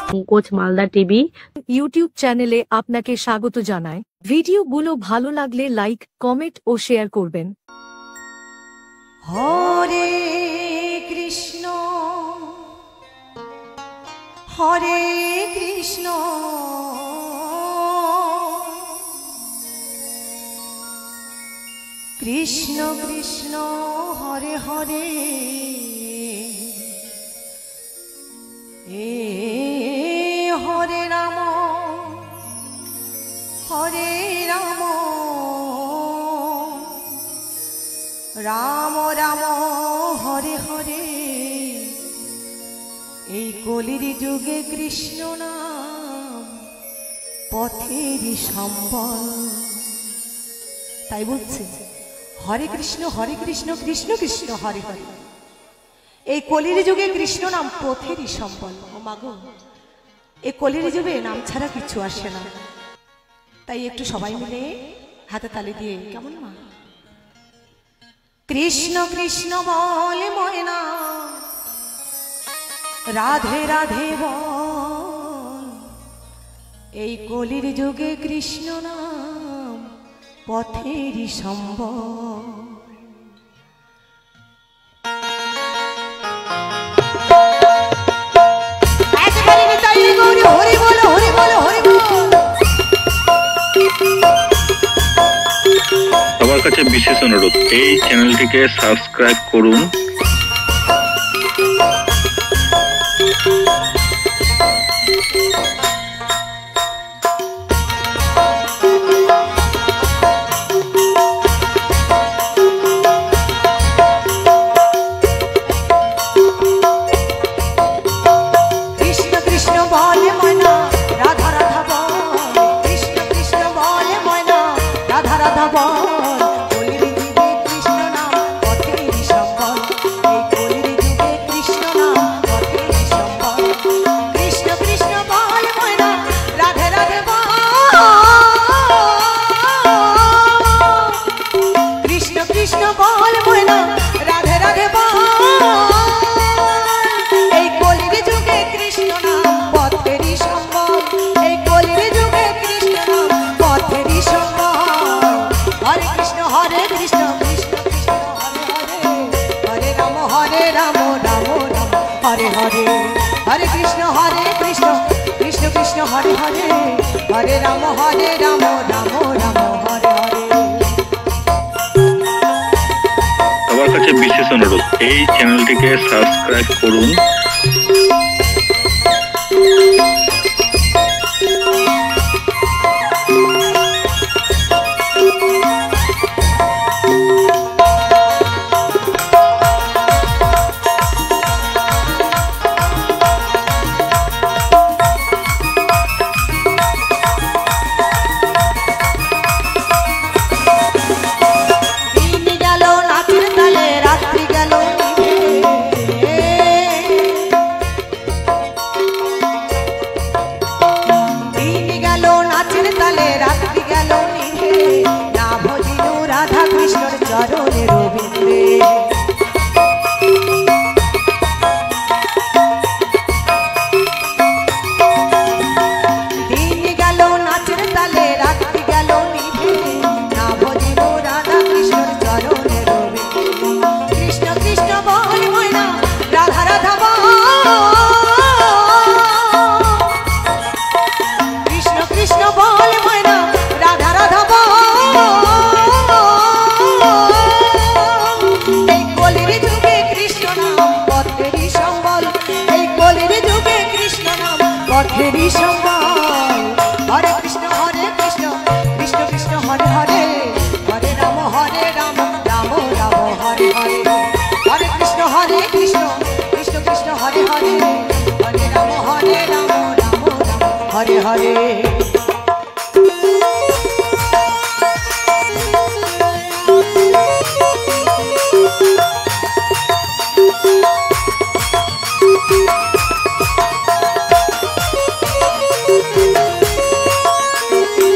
Pankaj Malda TV YouTube চ্যানেলে আপনাকে স্বাগত জানায়। ভিডিওগুলো ভালো লাগলে লাইক, কমেন্ট ও শেয়ার করবেন। হরে কৃষ্ণ হরে কৃষ্ণ কৃষ্ণ কৃষ্ণ হরে হরে হরে রাম রাম রাম হরে হরে। এই কলির যুগে কৃষ্ণ নাম পথেরই সম্বল। তাই বলছে হরে কৃষ্ণ কৃষ্ণ কৃষ্ণ হরে হরে। এই কলির যুগে কৃষ্ণ নাম পথেরই সম্বল। ও মাগো, এই কলির যুগে নাম ছাড়া কিছু আসে না। তাই একটু সবাই মিলে হাতে তালি দিয়ে কেমন মা কৃষ্ণ কৃষ্ণ বলে ময়না, রাধে রাধে বল। এই কলির যুগে কৃষ্ণ নাম পথেরই সম্বল। সবার কাছে বিশেষ অনুরোধ, এই চ্যানেলটিকে সাবস্ক্রাইব করুন। কৃষ্ণ কৃষ্ণ বলে ময়না, রাধা রাধা বল। কৃষ্ণ কৃষ্ণ বলে ময়না, রাধা রাধা বল। কলির যুগে কৃষ্ণ নাম পথেরই সম্বল। এই কলির যুগে কৃষ্ণ নাম পথেরই সম্বল। কৃষ্ণ কৃষ্ণ বলে ময়না, রাধে রাধে বল। কৃষ্ণ কৃষ্ণ বলে ময়না, রাধে রাধে বল। এই কলির যুগে কৃষ্ণ নাম পথেরই সম্বল। এই কলির যুগে কৃষ্ণ নাম পথেরই সম্বল। হরে কৃষ্ণ কৃষ্ণ কৃষ্ণ হরে হরে। হরে রাম রাম রাম হরে হরে। হরে কৃষ্ণ কৃষ্ণ কৃষ্ণ হরে হরে। হরে রাম রাম রাম হরে হরে। সবার কাছে বিশেষ অনুরোধ, এই চ্যানেলটিকে সাবস্ক্রাইব করুন। দিন গেল নাচের তালে, রাত্রি গেল দিন গেল নাচের তালে, রাত্রি গেল নিভে। না ভজিল রাধা কৃষ্ণর চরণে রবীন্দ্রে। দিন গেল নাচের তালে, রাত্রি গেল নিভে। না ভজিল রাধা কৃষ্ণর চরণে রবীন্দ্রে। কৃষ্ণ কৃষ্ণ বল ময়না, রাধা রাধা বল। কৃষ্ণ কৃষ্ণ বল ময়না, রাধা রাধা বল। এই কলির যুগে কৃষ্ণ নাম পথেরই সম্বল। এই কলির যুগে কৃষ্ণ নাম পথেরই সম্বল। হরে কৃষ্ণ কৃষ্ণ কৃষ্ণ হরে হরে। হরে রাম রাম রাম হরে হরে। হরে কৃষ্ণ কৃষ্ণ কৃষ্ণ হরে হরে। হরে রাম রাম রাম হরে হরে।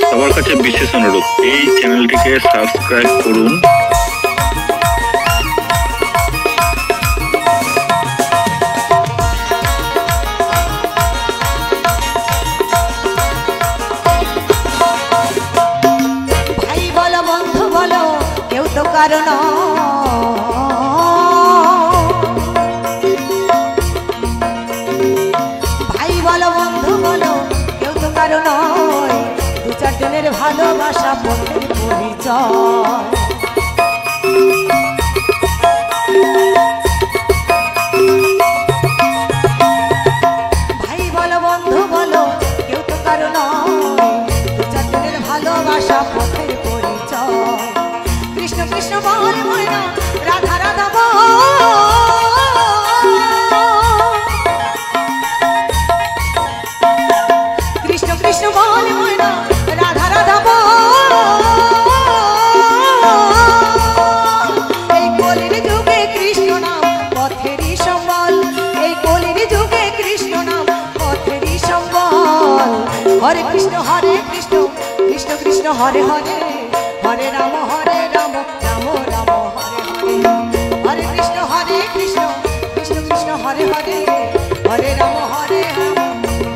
সবার কাছে বিশেষ অনুরোধ, এই চ্যানেলটিকে সাবস্ক্রাইব করুন। কারণ ভাই বলো বন্ধু বলো কেউ তো কারণ দু চারজনের ভালোবাসা পথের পরিচয়। ভাই বলো বন্ধু বলো কেউ তো কারণ দু চারজনের ভালোবাসা পথের পরিচয়। কৃষ্ণ কৃষ্ণ বল ময়না রাধা রাধা বল, কৃষ্ণ কৃষ্ণ বল ময়না রাধা রাধা বল। এই কলির যুগে কৃষ্ণ নাম পথেরই সম্বল, এই কলির যুগে কৃষ্ণ নাম পথেরই সম্বল। হরে কৃষ্ণ কৃষ্ণ কৃষ্ণ হরে হরে, হরে রাম রাম রাম হরে হরে। হরে কৃষ্ণ কৃষ্ণ কৃষ্ণ হরে হরে, হরে রাম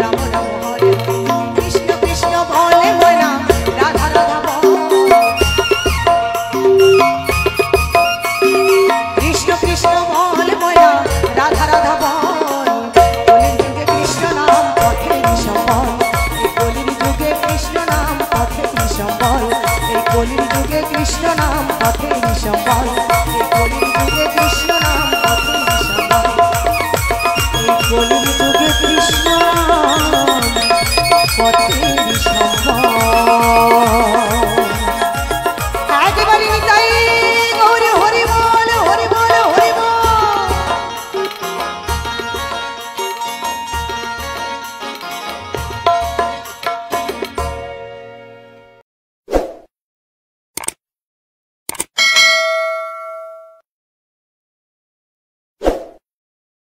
রাম রাম হরে হরে। কৃষ্ণ কৃষ্ণ বলে ময়না রাধা রাধা বল, কৃষ্ণ কৃষ্ণ বলে ময়না রাধা রাধা বল। কলির যুগে কৃষ্ণ নাম পথেরই সম্বল, এই কলির যুগে কৃষ্ণ নাম পথেরই সম্বল, এই কলির যুগে কৃষ্ণ নাম পথেরই সম্বল।